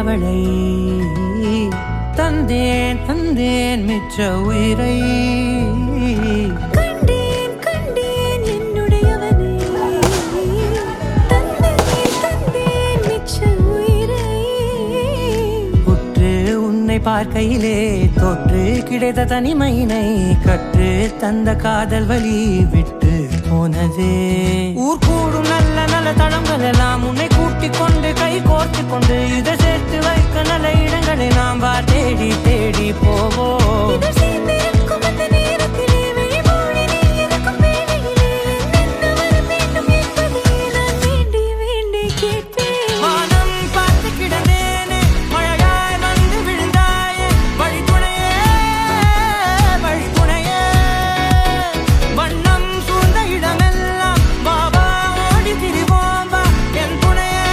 அவளை தந்தேன் தந்தேன் மிச்ச உயிரை கண்டேன் கண்டேன் என்னுடையவனை தந்தேன் தந்தேன் மிச்ச உயிரை உற்று உன்னை பார்க்கையிலே தொற்று கிடைத்த தனிமையினை கற்று தந்த காதல் வழி விட்டு போனதே ஊர் கூடும் நல்ல நல்ல தளங்கள் எல்லாம் உன்னை கூட்டிக் கொண்டு கை கோர்த்து கொண்டு இதை சேர்த்து வைக்க நல்ல இடங்களை நாம் வா தேடி தேடி போவோம் இதழ் சேர்ந்திருக்கும் அந்த நேரத்திலே விழிமூடி நீ இருக்கும் வேளையிலே என்ன வர வேண்டும் என்பதை நான் வேண்டி வேண்டி கேட்பேன் வானம் பார்த்து கிடந்தேனே மழையாய் வந்து விழுந்தாயே வழித்துணையே வழித்துணையே வண்ணம் சூழ்ந்த இடமெல்லாம் பாபா ஓடி திரிவோம் வா என் துணையே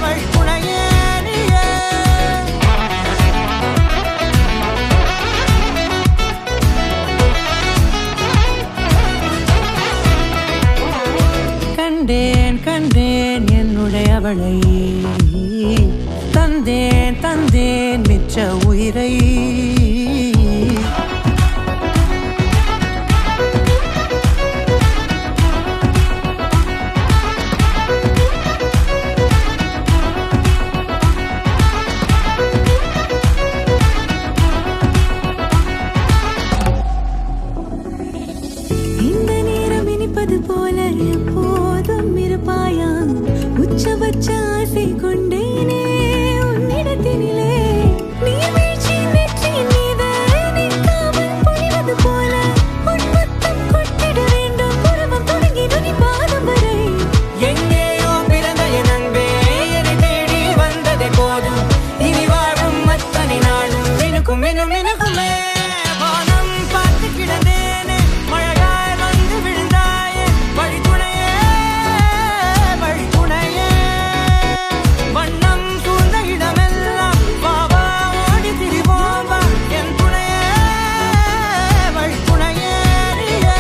வழித்துணையே நீயே கண்டேன் கண்டேன் என்னுடையவளை தந்தேன் தந்தேன் மிச்ச உயிரை இந்த நேரம் இனிப்பது போல எப்போதும் இருப்பாயா உச்சபட்ச ஆசை கொண்டேனே உன்னிடத்தினிலே நீர்வீழ்ச்சி நெற்றியின் மீது நிற்காமல் பொழிவது போல உன் முத்தம் கொட்டிட வேண்டும் உருவம் தொடங்கி நுனி பாதம் வரை எங்கேயோ பிறந்த என் அன்பே என்னை தேடி வந்ததே போதும் இனி வாழும் அத்தனை நாளும் மினுக்கும் மினும் மினுக்குமே வானம் பார்த்து கிடந்தேனே மழையாய் வந்து விழுந்தாயே வழித்துணையே வழித்துணையே வண்ணம் சூழ்ந்த இடமெல்லாம் பாபா ஓடி திரிவோம் வா என் துணையே வழித்துணையே நீயே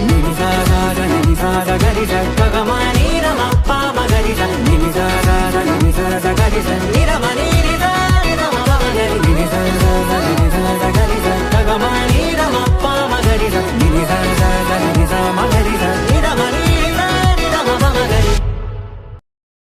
நினிசார நினிசார கரிச ககமா நீரமப்பா மகரிச நினிசார நினிசார கரிச நிரம நீரிச